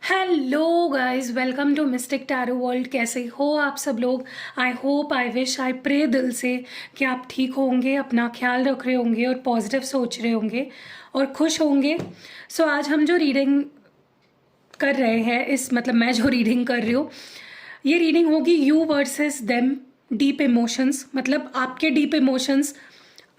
Hello guys, welcome to mystic tarot world. कैसे हो आप सब लोग? I hope, I wish, I pray दिल से कि आप ठीक होंगे, अपना ख्याल रख रहे होंगे और पॉजिटिव सोच रहे होंगे और खुश होंगे। सो आज हम जो रीडिंग कर रहे हैं, मैं जो रीडिंग कर रही हूँ, ये रीडिंग होगी you versus them, deep emotions. मतलब आपके डीप इमोशंस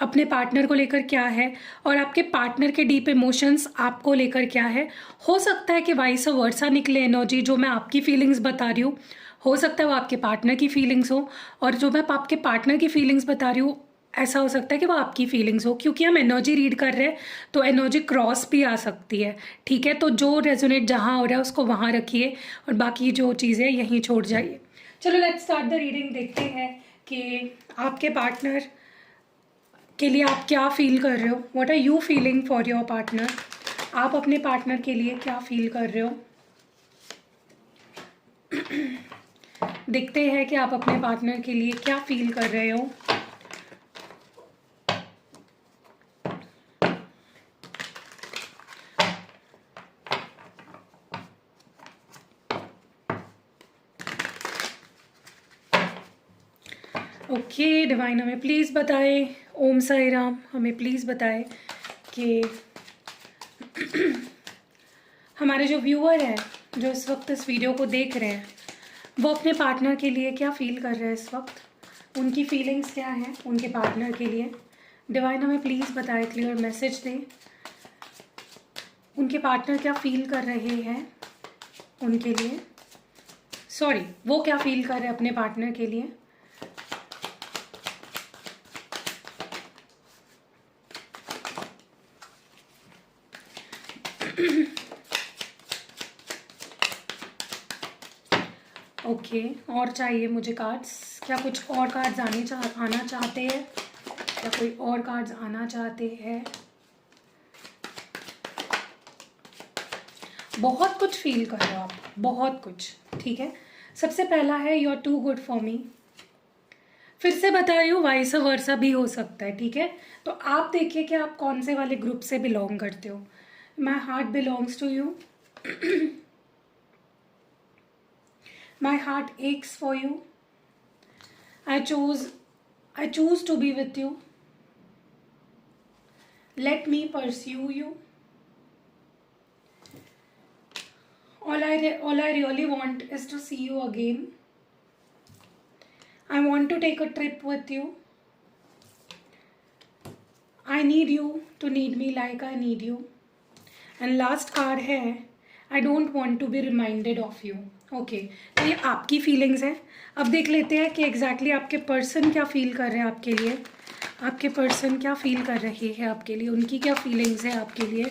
अपने पार्टनर को लेकर क्या है और आपके पार्टनर के डीप इमोशंस आपको लेकर क्या है। हो सकता है कि वाइस वर्सा निकले एनर्जी, जो मैं आपकी फीलिंग्स बता रही हूँ हो सकता है वो आपके पार्टनर की फीलिंग्स हो, और जो मैं आपके पार्टनर की फीलिंग्स बता रही हूँ ऐसा हो सकता है कि वो आपकी फीलिंग्स हो, क्योंकि हम एनर्जी रीड कर रहे हैं तो एनर्जी क्रॉस भी आ सकती है। ठीक है, तो जो रेजोनेट जहाँ हो रहा है उसको वहाँ रखिए और बाकी जो चीज़ें यहीं छोड़ जाइए। चलो लेट्स स्टार्ट द रीडिंग। देखते हैं कि आपके पार्टनर के लिए आप क्या फील कर रहे हो। What are you feeling for your partner? आप अपने पार्टनर के लिए क्या फील कर रहे हो? देखते हैं कि आप अपने पार्टनर के लिए क्या फील कर रहे हो। ओके डिवाइन, हमें प्लीज़ बताएं। ओम साई राम, हमें प्लीज़ बताएं कि हमारे जो व्यूअर हैं, जो इस वक्त इस वीडियो को देख रहे हैं, वो अपने पार्टनर के लिए क्या फील कर रहे हैं इस वक्त। उनकी फीलिंग्स क्या हैं उनके पार्टनर के लिए। डिवाइन हमें प्लीज़ बताएं, क्लियर मैसेज दें। उनके पार्टनर क्या फील कर रहे हैं उनके लिए, सॉरी वो क्या फील कर रहे हैं अपने पार्टनर के लिए। ओके और चाहिए मुझे कार्ड्स। क्या कुछ और कार्ड्स आना चाहते हैं? क्या कोई और कार्ड्स आना चाहते हैं? बहुत कुछ फील कर रहे हो आप, बहुत कुछ। ठीक है, सबसे पहला है you are too good for me. फिर से बता रही हूँ, वाइस वर्सा भी हो सकता है। ठीक है, तो आप देखिए कि आप कौन से वाले ग्रुप से बिलोंग करते हो। My heart belongs to you, my heart aches for you, I choose to be with you, let me pursue you. All I really want is to see you again. I want to take a trip with you. I need you to need me like I need you. And last card है I don't want to be reminded of you. Okay, तो ये आपकी feelings है। अब देख लेते हैं कि एग्जैक्टली आपके पर्सन क्या फील कर रहे हैं आपके लिए। आपके पर्सन क्या फील कर रहे हैं आपके लिए, उनकी क्या फीलिंग्स है आपके लिए।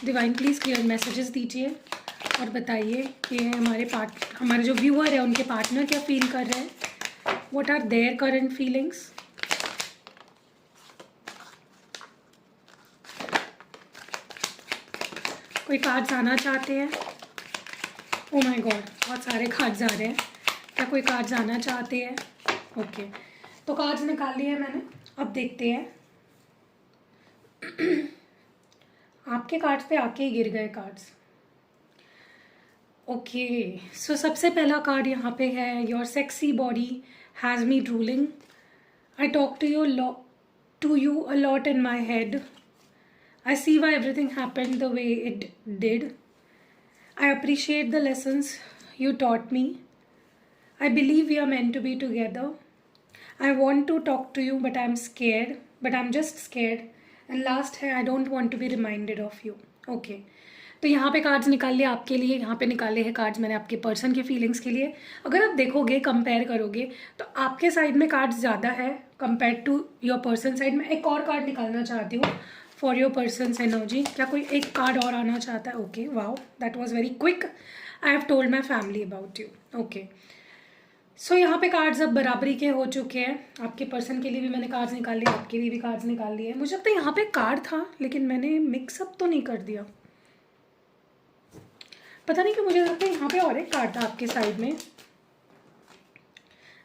डिवाइन प्लीज़ क्लियर मैसेजेस दीजिए और बताइए कि हमारे जो व्यूअर है उनके पार्टनर क्या फील कर रहे हैं। What are their current feelings. कोई कार्ड्स आना चाहते हैं? ओ माय गॉड, बहुत सारे कार्ड्स आ रहे हैं। क्या कोई कार्ड्स आना चाहते हैं? ओके, तो कार्ड्स निकाल लिए हैं मैंने। अब देखते हैं। आपके कार्ड्स पे आके ही गिर गए कार्ड्स। ओके, सो सबसे पहला कार्ड यहाँ पे है your sexy body has me drooling. I talk to you a lot in my head. I see why everything happened the way it did. I appreciate the lessons you taught me. I believe we are meant to be together. I want to talk to you, but I'm scared. But I'm just scared. And last है I don't want to be reminded of you. Okay. तो यहाँ पे cards निकाल लिए आपके लिए, यहाँ पे निकाले हैं कार्ड्स मैंने आपके पर्सन के फीलिंग्स के लिए। अगर आप देखोगे, कंपेयर करोगे, तो आपके साइड में कार्ड्स ज़्यादा है compare to your person side में। एक और कार्ड निकालना चाहती हूँ फॉर योर पर्सनस एनर्जी। क्या कोई एक कार्ड और आना चाहता है? Okay, wow, that was very quick. I have told my family about you. Okay, so यहाँ पे कार्ड्स अब बराबरी के हो चुके हैं। आपके पर्सन के लिए भी मैंने कार्ड्स निकाल लिए, आपके लिए भी कार्ड्स निकाल लिए। मुझे लगता है यहाँ पे कार्ड था लेकिन मैंने मिक्सअप तो नहीं कर दिया, पता नहीं कि मुझे लगता है यहाँ पे और एक कार्ड था आपके साइड में। I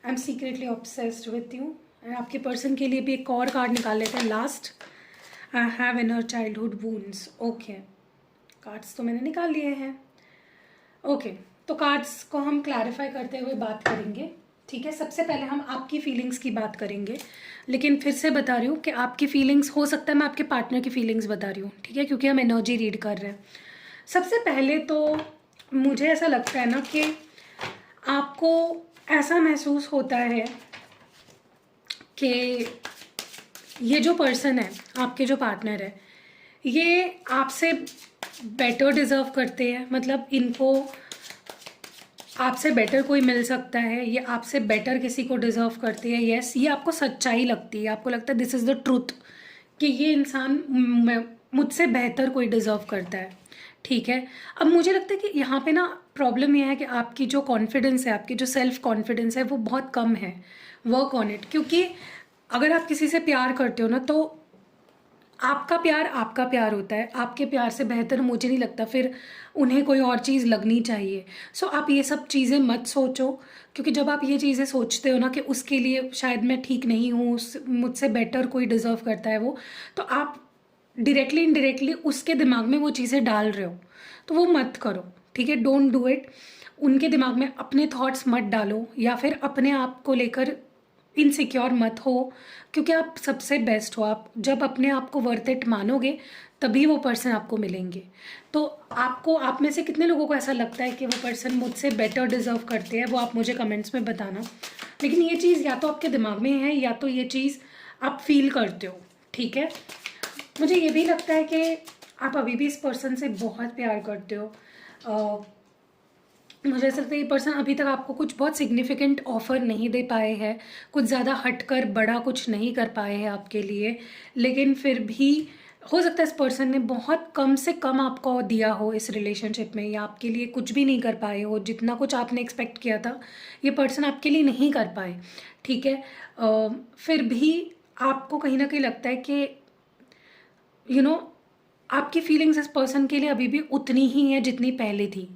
am secretly obsessed with you. आपके पर्सन के लिए भी एक और कार्ड निकाल लेते हैं last. I have inner childhood wounds. Okay, cards तो मैंने निकाल लिए हैं। ओके, तो कार्ड्स को हम क्लैरिफाई करते हुए बात करेंगे, ठीक है। सबसे पहले हम आपकी फीलिंग्स की बात करेंगे, लेकिन फिर से बता रही हूँ कि आपकी फीलिंग्स, हो सकता है मैं आपके पार्टनर की फीलिंग्स बता रही हूँ, ठीक है, क्योंकि हम एनर्जी रीड कर रहे हैं। सबसे पहले तो मुझे ऐसा लगता है ना कि आपको ऐसा महसूस होता है कि ये जो पर्सन है, आपके जो पार्टनर है, ये आपसे बेटर डिज़र्व करते हैं, मतलब इनको आपसे बेटर कोई मिल सकता है, ये आपसे बेटर किसी को डिज़र्व करते हैं। यस, ये आपको सच्चाई लगती है, आपको लगता है दिस इज़ द ट्रूथ कि ये इंसान मुझसे बेहतर कोई डिज़र्व करता है, ठीक है। अब मुझे लगता है कि यहाँ पे ना प्रॉब्लम ये है कि आपकी जो कॉन्फिडेंस है, आपकी जो सेल्फ कॉन्फिडेंस है, वो बहुत कम है। वर्क ऑन इट, क्योंकि अगर आप किसी से प्यार करते हो ना, तो आपका प्यार होता है, आपके प्यार से बेहतर मुझे नहीं लगता फिर उन्हें कोई और चीज़ लगनी चाहिए। सो आप ये सब चीज़ें मत सोचो, क्योंकि जब आप ये चीज़ें सोचते हो ना कि उसके लिए शायद मैं ठीक नहीं हूँ, मुझसे बेटर कोई डिज़र्व करता है वो, तो आप डायरेक्टली इनडायरेक्टली उसके दिमाग में वो चीज़ें डाल रहे हो, तो वो मत करो, ठीक है। Don't do it. उनके दिमाग में अपने थॉट्स मत डालो, या फिर अपने आप को लेकर इनसिक्योर मत हो, क्योंकि आप सबसे बेस्ट हो। आप जब अपने आप को वर्थ इट मानोगे, तभी वो पर्सन आपको मिलेंगे। तो आपको, आप में से कितने लोगों को ऐसा लगता है कि वो पर्सन मुझसे बेटर डिज़र्व करते हैं, वो आप मुझे कमेंट्स में बताना। लेकिन ये चीज़ या तो आपके दिमाग में है, या तो ये चीज़ आप फील करते हो, ठीक है। मुझे ये भी लगता है कि आप अभी भी इस पर्सन से बहुत प्यार करते हो। मुझे ऐसा लगता है ये पर्सन अभी तक आपको कुछ बहुत सिग्निफिकेंट ऑफर नहीं दे पाए हैं, कुछ ज़्यादा हटकर बड़ा कुछ नहीं कर पाए हैं आपके लिए, लेकिन फिर भी हो सकता है इस पर्सन ने बहुत कम से कम आपको दिया हो इस रिलेशनशिप में, या आपके लिए कुछ भी नहीं कर पाए हो। जितना कुछ आपने एक्सपेक्ट किया था, ये पर्सन आपके लिए नहीं कर पाए, ठीक है। फिर भी आपको कहीं ना कहीं लगता है कि आपकी फीलिंग्स इस पर्सन के लिए अभी भी उतनी ही है जितनी पहले थी।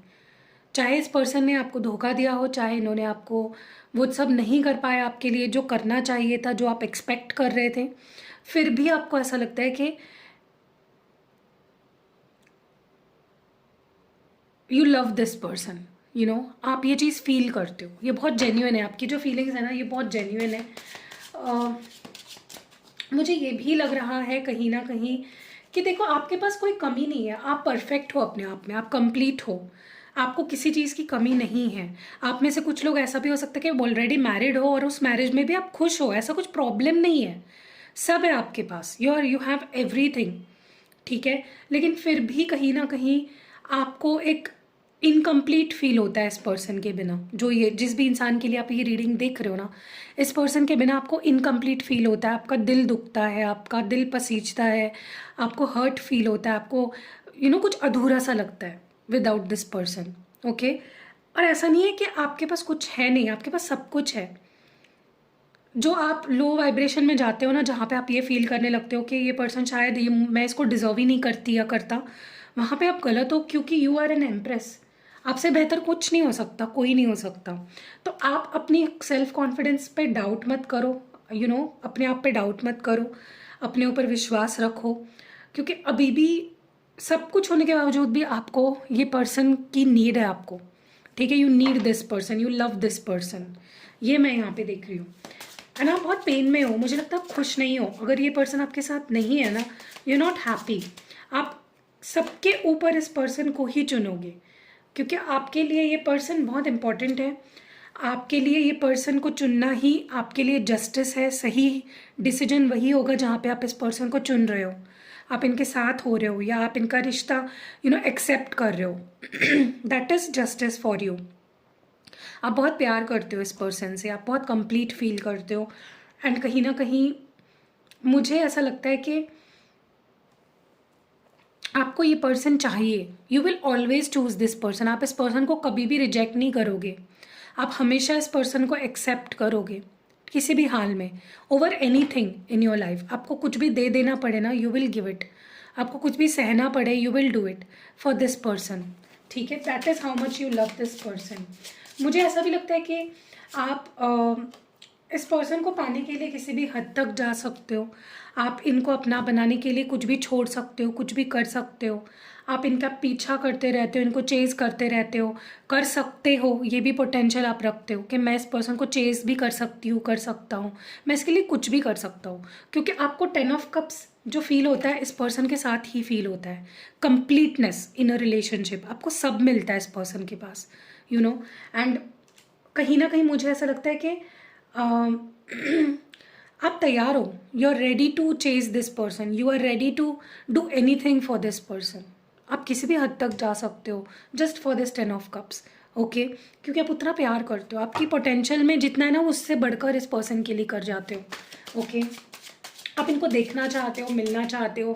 चाहे इस पर्सन ने आपको धोखा दिया हो, चाहे इन्होंने आपको वो सब नहीं कर पाया आपके लिए जो करना चाहिए था, जो आप एक्सपेक्ट कर रहे थे, फिर भी आपको ऐसा लगता है कि यू लव दिस पर्सन। आप ये चीज़ फील करते हो, ये बहुत जेन्युइन है, आपकी जो फीलिंग्स है ना, ये बहुत जेन्युइन है। मुझे ये भी लग रहा है कहीं ना कहीं कि देखो, आपके पास कोई कमी नहीं है, आप परफेक्ट हो अपने आप में, आप कंप्लीट हो, आपको किसी चीज़ की कमी नहीं है। आप में से कुछ लोग ऐसा भी हो सकता है कि ऑलरेडी मैरिड हो और उस मैरिज में भी आप खुश हो, ऐसा कुछ प्रॉब्लम नहीं है, सब है आपके पास, यू हैव एवरीथिंग, ठीक है। लेकिन फिर भी कहीं ना कहीं आपको एक इनकम्प्लीट फील होता है इस पर्सन के बिना। जो ये जिस भी इंसान के लिए आप ये रीडिंग देख रहे हो ना, इस पर्सन के बिना आपको इनकम्प्लीट फील होता है, आपका दिल दुखता है, आपका दिल पसीजता है, आपको हर्ट फील होता है, आपको कुछ अधूरा सा लगता है विदाउट दिस पर्सन, ओके। और ऐसा नहीं है कि आपके पास कुछ है नहीं, आपके पास सब कुछ है। जो आप लो वाइब्रेशन में जाते हो ना, जहाँ पे आप ये फील करने लगते हो कि ये पर्सन शायद ये मैं इसको डिजर्व ही नहीं करती या करता, वहाँ पे आप गलत हो, क्योंकि यू आर एन एम्प्रेस। आपसे बेहतर कुछ नहीं हो सकता, कोई नहीं हो सकता। तो आप अपनी सेल्फ कॉन्फिडेंस पे डाउट मत करो, अपने आप पे डाउट मत करो, अपने ऊपर विश्वास रखो, क्योंकि अभी भी सब कुछ होने के बावजूद भी आपको ये पर्सन की नीड है आपको, ठीक है। You need this person, you love this person, ये मैं यहाँ पे देख रही हूँ। एंड आप बहुत पेन में हो, मुझे लगता है आप खुश नहीं हो। अगर ये पर्सन आपके साथ नहीं है ना, यू नॉट हैप्पी। आप सबके ऊपर इस पर्सन को ही चुनोगे, क्योंकि आपके लिए ये पर्सन बहुत इम्पॉर्टेंट है। आपके लिए ये पर्सन को चुनना ही आपके लिए जस्टिस है, सही डिसीजन वही होगा जहाँ पे आप इस पर्सन को चुन रहे हो, आप इनके साथ हो रहे हो, या आप इनका रिश्ता एक्सेप्ट कर रहे हो। That is justice for you. आप बहुत प्यार करते हो इस पर्सन से, आप बहुत कंप्लीट फील करते हो। एंड कहीं ना कहीं मुझे ऐसा लगता है कि आपको ये पर्सन चाहिए। You will always choose this person. आप इस पर्सन को कभी भी रिजेक्ट नहीं करोगे, आप हमेशा इस पर्सन को एक्सेप्ट करोगे किसी भी हाल में, over anything in your life. आपको कुछ भी दे देना पड़े ना, यू विल गिव इट। आपको कुछ भी सहना पड़े, you will do it for this person, ठीक है। That is how much you love this person. मुझे ऐसा भी लगता है कि आप इस पर्सन को पाने के लिए किसी भी हद तक जा सकते हो आप। इनको अपना बनाने के लिए कुछ भी छोड़ सकते हो, कुछ भी कर सकते हो आप। इनका पीछा करते रहते हो, इनको चेज़ करते रहते हो, कर सकते हो। ये भी पोटेंशियल आप रखते हो कि मैं इस पर्सन को चेज़ भी कर सकती हूँ, कर सकता हूँ, मैं इसके लिए कुछ भी कर सकता हूँ। क्योंकि आपको 10 ऑफ कप्स जो फील होता है इस पर्सन के साथ ही फील होता है। कंप्लीटनेस इन अ रिलेशनशिप, आपको सब मिलता है इस पर्सन के पास, यू नो। एंड कहीं ना कहीं मुझे ऐसा लगता है कि आप तैयार हो, you are ready to chase this person, you are ready to do anything for this person. आप किसी भी हद तक जा सकते हो just for this 10 of cups, okay. क्योंकि आप उतना प्यार करते हो, आपकी पोटेंशियल में जितना है ना उससे बढ़कर इस पर्सन के लिए कर जाते हो, ओके। आप इनको देखना चाहते हो, मिलना चाहते हो,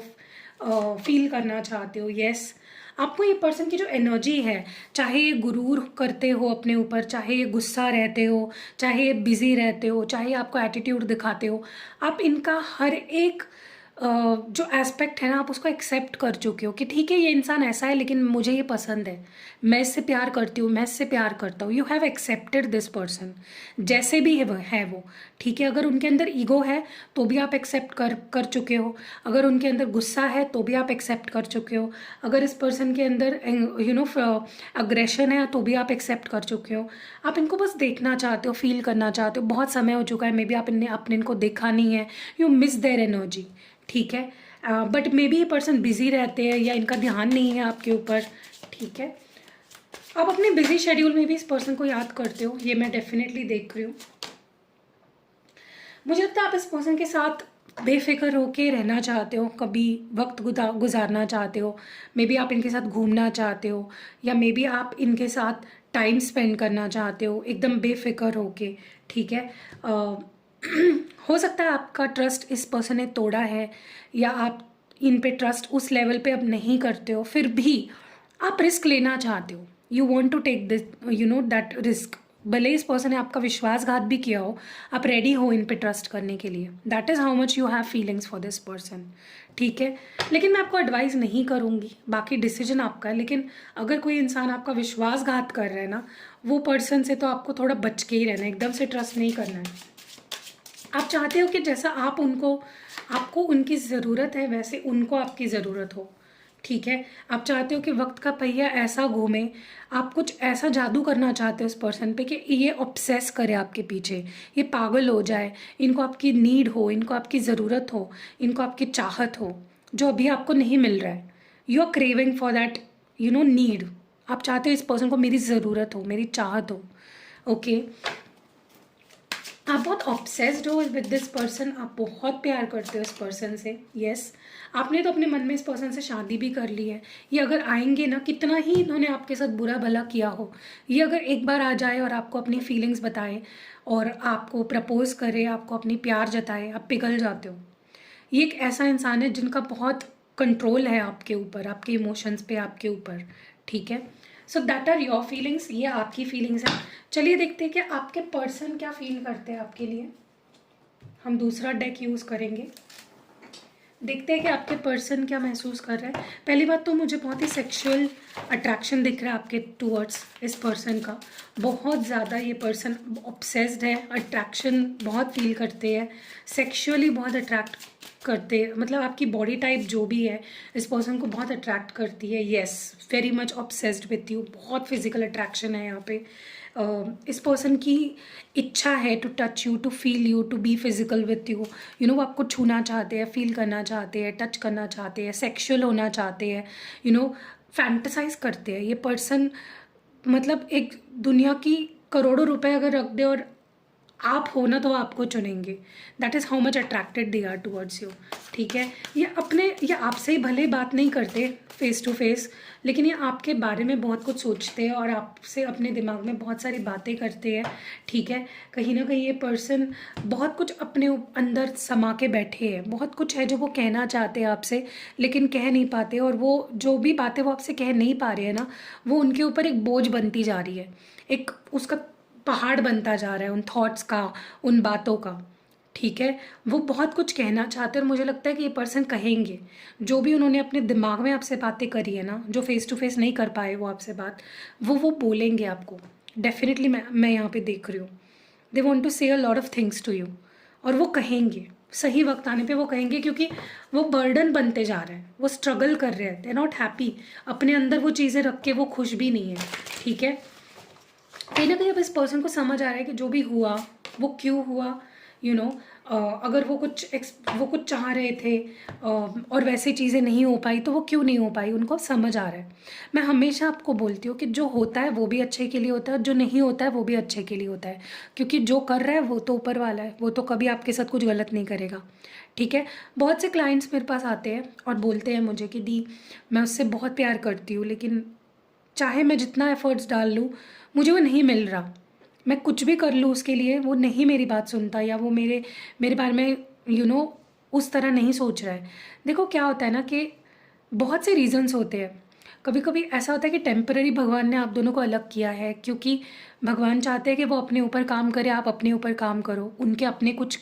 फील करना चाहते हो, यस। आपको ये पर्सन की जो एनर्जी है, चाहे ये गुरूर करते हो अपने ऊपर, चाहे ये गुस्सा रहते हो, चाहे ये बिजी रहते हो, चाहे आपको एटीट्यूड दिखाते हो, आप इनका हर एक जो एस्पेक्ट है ना आप उसको एक्सेप्ट कर चुके हो कि ठीक है ये इंसान ऐसा है लेकिन मुझे ये पसंद है, मैं इससे प्यार करती हूँ, मैं इससे प्यार करता हूँ। You have accepted this person जैसे भी है वो, ठीक है। अगर उनके अंदर ईगो है तो भी आप एक्सेप्ट कर चुके हो, अगर उनके अंदर गुस्सा है तो भी आप एक्सेप्ट कर चुके हो, अगर इस पर्सन के अंदर अग्रेशन है तो भी आप एक्सेप्ट कर चुके हो। आप इनको बस देखना चाहते हो, फील करना चाहते हो। बहुत समय हो चुका है, मे बी आपने इनको देखा नहीं है, यू मिस देयर एनर्जी, ठीक है। बट मे बी ये पर्सन बिजी रहते हैं या इनका ध्यान नहीं है आपके ऊपर, ठीक है। आप अपने बिजी शेड्यूल में भी इस पर्सन को याद करते हो, ये मैं डेफिनेटली देख रही हूँ। मुझे लगता है आप इस पर्सन के साथ बेफिक्र होके रहना चाहते हो, कभी वक्त गुजारना चाहते हो, मे बी आप इनके साथ घूमना चाहते हो, या मे बी आप इनके साथ टाइम स्पेंड करना चाहते हो एकदम बेफिक्र होके, ठीक है। हो सकता है आपका ट्रस्ट इस पर्सन ने तोड़ा है, या आप इन पे ट्रस्ट उस लेवल पे अब नहीं करते हो, फिर भी आप रिस्क लेना चाहते हो। You want to take this that risk. भले इस पर्सन ने आपका विश्वासघात भी किया हो, आप रेडी हो इन पे ट्रस्ट करने के लिए। That is how much you have feelings for this person, ठीक है। लेकिन मैं आपको एडवाइस नहीं करूँगी, बाकी डिसीजन आपका है। लेकिन अगर कोई इंसान आपका विश्वासघात कर रहा है ना, वो पर्सन से तो आपको थोड़ा बच के ही रहना है, एकदम से ट्रस्ट नहीं करना है। आप चाहते हो कि जैसा आपको उनकी ज़रूरत है वैसे उनको आपकी ज़रूरत हो, ठीक है। आप चाहते हो कि वक्त का पहिया ऐसा घूमे, आप कुछ ऐसा जादू करना चाहते हो इस पर्सन पे कि ये ऑब्सेस करे आपके पीछे, ये पागल हो जाए, इनको आपकी नीड हो, इनको आपकी ज़रूरत हो, इनको आपकी चाहत हो, जो अभी आपको नहीं मिल रहा है। You are craving for that need. आप चाहते हो इस पर्सन को मेरी ज़रूरत हो, मेरी चाहत हो, ओके। आप बहुत ऑब्सेस्ड हो विद दिस पर्सन, आप बहुत प्यार करते हो इस पर्सन से, यस। आपने तो अपने मन में इस पर्सन से शादी भी कर ली है। ये अगर आएंगे ना, कितना ही इन्होंने आपके साथ बुरा भला किया हो, ये अगर एक बार आ जाए और आपको अपनी फीलिंग्स बताए और आपको प्रपोज करे, आपको अपनी प्यार जताए, आप पिघल जाते हो। ये एक ऐसा इंसान है जिनका बहुत कंट्रोल है आपके ऊपर, आपके इमोशंस पे, आपके ऊपर, ठीक है। So that are your feelings, ये आपकी फीलिंग्स हैं। चलिए देखते हैं कि आपके पर्सन क्या फील करते हैं आपके लिए। हम दूसरा डेक यूज़ करेंगे, देखते हैं कि आपके पर्सन क्या महसूस कर रहे हैं। पहली बात तो मुझे बहुत ही सेक्सुअल अट्रैक्शन दिख रहा है आपके टूवर्ड्स इस पर्सन का, बहुत ज़्यादा। ये पर्सन ऑब्सेस्ड है, अट्रैक्शन बहुत फील करते हैं, सेक्सुअली बहुत अट्रैक्ट करते हैं। मतलब आपकी बॉडी टाइप जो भी है इस पर्सन को बहुत अट्रैक्ट करती है, yes, very much obsessed with you. बहुत फिजिकल अट्रैक्शन है यहाँ पे। इस पर्सन की इच्छा है to touch you, to feel you, to be physical with you, वो आपको छूना चाहते हैं, फील करना चाहते हैं, टच करना चाहते हैं, सेक्सुअल होना चाहते हैं, फैंटसाइज करते हैं ये पर्सन। मतलब एक दुनिया की करोड़ों रुपए अगर रख दे और आप हो ना तो आपको चुनेंगे। That is how much attracted they are towards you, ठीक है। ये आपसे ही भले बात नहीं करते फेस टू फेस, लेकिन ये आपके बारे में बहुत कुछ सोचते हैं और आपसे अपने दिमाग में बहुत सारी बातें करते हैं, ठीक है। कहीं ना कहीं ये पर्सन बहुत कुछ अपने अंदर समा के बैठे हैं, बहुत कुछ है जो वो कहना चाहते हैं आपसे लेकिन कह नहीं पाते, और वो जो भी बातें वो आपसे कह नहीं पा रहे हैं ना, वो उनके ऊपर एक बोझ बनती जा रही है, एक उसका पहाड़ बनता जा रहा है उन थॉट्स का, उन बातों का, ठीक है। वो बहुत कुछ कहना चाहते हैं और मुझे लगता है कि ये पर्सन कहेंगे जो भी उन्होंने अपने दिमाग में आपसे बातें करी है ना, जो फेस टू फेस नहीं कर पाए वो आपसे बात, वो बोलेंगे आपको डेफिनेटली। मैं यहाँ पे देख रही हूँ, दे want to say a lot of things to you, और वो कहेंगे सही वक्त आने पे, वो कहेंगे क्योंकि वो बर्डन बनते जा रहे हैं, वो स्ट्रगल कर रहे हैं, दे नॉट हैप्पी, अपने अंदर वो चीज़ें रख के वो खुश भी नहीं है, ठीक है। कहीं ना कहीं अब इस पर्सन को समझ आ रहा है कि जो भी हुआ वो क्यों हुआ, यू नो। अगर वो कुछ चाह रहे थे और वैसी चीज़ें नहीं हो पाई तो वो क्यों नहीं हो पाई, उनको समझ आ रहा है। मैं हमेशा आपको बोलती हूँ कि जो होता है वो भी अच्छे के लिए होता है, जो नहीं होता है वो भी अच्छे के लिए होता है, क्योंकि जो कर रहा है वो तो ऊपर वाला है, वो तो कभी आपके साथ कुछ गलत नहीं करेगा, ठीक है। बहुत से क्लाइंट्स मेरे पास आते हैं और बोलते हैं मुझे कि दी मैं उससे बहुत प्यार करती हूँ, लेकिन चाहे मैं जितना एफर्ट्स डाल लूँ मुझे वो नहीं मिल रहा, मैं कुछ भी कर लूँ उसके लिए वो नहीं मेरी बात सुनता, या वो मेरे मेरे बारे में उस तरह नहीं सोच रहा है। देखो क्या होता है ना कि बहुत से रीजंस होते हैं। कभी कभी ऐसा होता है कि टेम्पररी भगवान ने आप दोनों को अलग किया है, क्योंकि भगवान चाहते हैं कि वो अपने ऊपर काम करे, आप अपने ऊपर काम करो, उनके अपने कुछ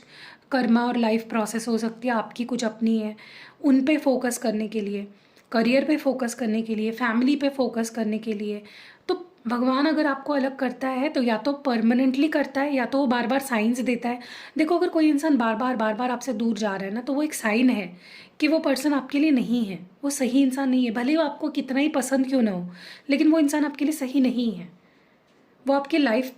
कर्मा और लाइफ प्रोसेस हो सकती है, आपकी कुछ अपनी है, उन पे फोकस करने के लिए, करियर पे फोकस करने के लिए, फैमिली पे फोकस करने के लिए। तो भगवान अगर आपको अलग करता है तो या तो परमानेंटली करता है या तो वो बार बार साइंस देता है। देखो अगर कोई इंसान बार बार आपसे दूर जा रहा है ना, तो वो एक साइन है कि वो पर्सन आपके लिए नहीं है, वो सही इंसान नहीं है, भले वो आपको कितना ही पसंद क्यों ना हो, लेकिन वो इंसान आपके लिए सही नहीं है। वो आपकी लाइफ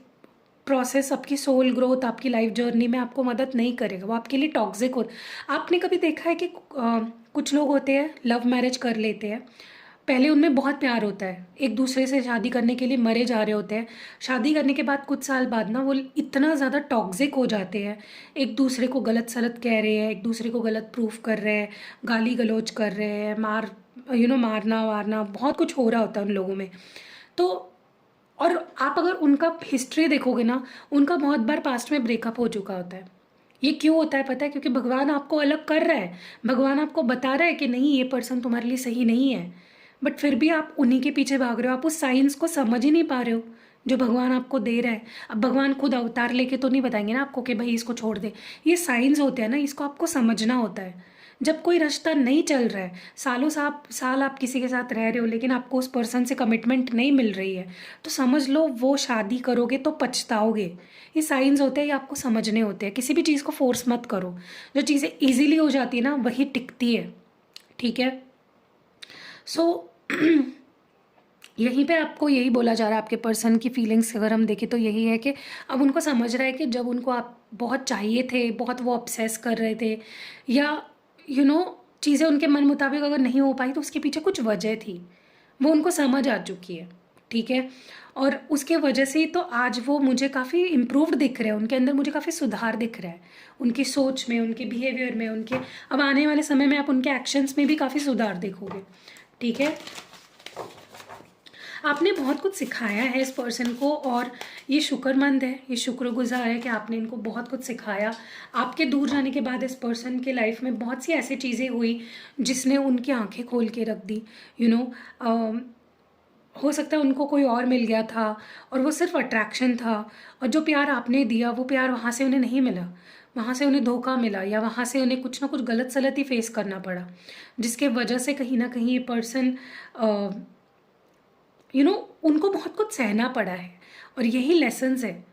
प्रोसेस, आपकी सोल ग्रोथ, आपकी लाइफ जर्नी में आपको मदद नहीं करेगा, वो आपके लिए टॉक्सिक हो। आपने कभी देखा है कि कुछ लोग होते हैं लव मैरिज कर लेते हैं, पहले उनमें बहुत प्यार होता है, एक दूसरे से शादी करने के लिए मरे जा रहे होते हैं, शादी करने के बाद कुछ साल बाद ना वो इतना ज़्यादा टॉक्सिक हो जाते हैं, एक दूसरे को गलत सलत कह रहे हैं, एक दूसरे को गलत प्रूफ कर रहे हैं, गाली गलौज कर रहे हैं, मारना वारना बहुत कुछ हो रहा होता है उन लोगों में। तो और आप अगर उनका हिस्ट्री देखोगे ना, उनका बहुत बार पास्ट में ब्रेकअप हो चुका होता है। ये क्यों होता है पता है? क्योंकि भगवान आपको अलग कर रहा है, भगवान आपको बता रहा है कि नहीं ये पर्सन तुम्हारे लिए सही नहीं है, बट फिर भी आप उन्हीं के पीछे भाग रहे हो, आप उस साइंस को समझ ही नहीं पा रहे हो जो भगवान आपको दे रहा है। अब भगवान खुद अवतार लेके तो नहीं बताएंगे ना आपको कि भाई इसको छोड़ दे, ये साइंस होते हैं ना, इसको आपको समझना होता है। जब कोई रिश्ता नहीं चल रहा है, साल आप किसी के साथ रह रहे हो, लेकिन आपको उस पर्सन से कमिटमेंट नहीं मिल रही है, तो समझ लो वो शादी करोगे तो पछताओगे। ये साइंस होते हैं, ये आपको समझने होते हैं। किसी भी चीज़ को फोर्स मत करो, जो चीज़ें ईजिली हो जाती है ना वही टिकती है, ठीक है। सो यहीं पे आपको यही बोला जा रहा है, आपके पर्सन की फीलिंग्स अगर हम देखें तो यही है कि अब उनको समझ रहा है कि जब उनको आप बहुत चाहिए थे, बहुत वो ऑब्सेस कर रहे थे, या चीज़ें उनके मन मुताबिक अगर नहीं हो पाई तो उसके पीछे कुछ वजह थी, वो उनको समझ आ चुकी है, ठीक है। और उसके वजह से ही तो आज वो मुझे काफ़ी इम्प्रूव्ड दिख रहे हैं, उनके अंदर मुझे काफ़ी सुधार दिख रहा है, उनकी सोच में, उनके बिहेवियर में, उनके अब आने वाले समय में आप उनके एक्शंस में भी काफ़ी सुधार देखोगे, ठीक है। आपने बहुत कुछ सिखाया है इस पर्सन को, और ये शुक्रमंद है, ये शुक्रगुजार है कि आपने इनको बहुत कुछ सिखाया। आपके दूर जाने के बाद इस पर्सन के लाइफ में बहुत सी ऐसी चीज़ें हुई जिसने उनकी आंखें खोल के रख दी, हो सकता है उनको कोई और मिल गया था और वो सिर्फ अट्रैक्शन था, और जो प्यार आपने दिया वो प्यार वहाँ से उन्हें नहीं मिला, वहाँ से उन्हें धोखा मिला, या वहाँ से उन्हें कुछ ना कुछ गलत सलत ही फेस करना पड़ा, जिसके वजह से कहीं ना कहीं ये पर्सन उनको बहुत कुछ सहना पड़ा है। और यही लेसन्स है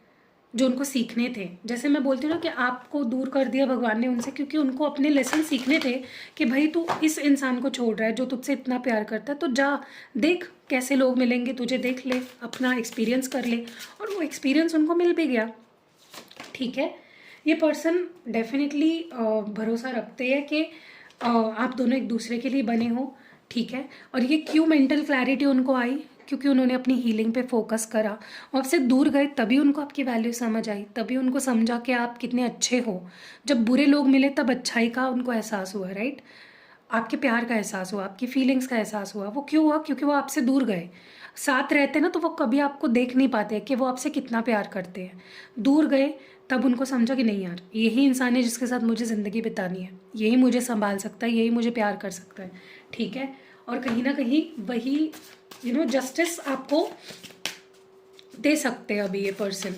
जो उनको सीखने थे। जैसे मैं बोलती हूँ ना कि आपको दूर कर दिया भगवान ने उनसे, क्योंकि उनको अपने लेसन सीखने थे कि भाई तू इस इंसान को छोड़ रहा है जो तुझसे इतना प्यार करता है, तो जा देख कैसे लोग मिलेंगे तुझे, देख ले, अपना एक्सपीरियंस कर ले। और वो एक्सपीरियंस उनको मिल भी गया, ठीक है। ये पर्सन डेफिनेटली भरोसा रखते हैं कि आप दोनों एक दूसरे के लिए बने हो, ठीक है। और ये क्यों मेंटल क्लैरिटी उनको आई, क्योंकि उन्होंने अपनी हीलिंग पे फोकस करा, और आपसे दूर गए तभी उनको आपकी वैल्यू समझ आई, तभी उनको समझा कि आप कितने अच्छे हो। जब बुरे लोग मिले तब अच्छाई का उनको एहसास हुआ, राइट, आपके प्यार का एहसास हुआ, आपकी फीलिंग्स का एहसास हुआ। वो क्यों हुआ? क्योंकि वो आपसे दूर गए। साथ रहते ना तो वो कभी आपको देख नहीं पाते कि वो आपसे कितना प्यार करते हैं। दूर गए तब उनको समझा कि नहीं यार, यही इंसान है जिसके साथ मुझे ज़िंदगी बितानी है, यही मुझे संभाल सकता है, यही मुझे प्यार कर सकता है, ठीक है। और कहीं ना कहीं वही जस्टिस आपको दे सकते हैं अभी ये पर्सन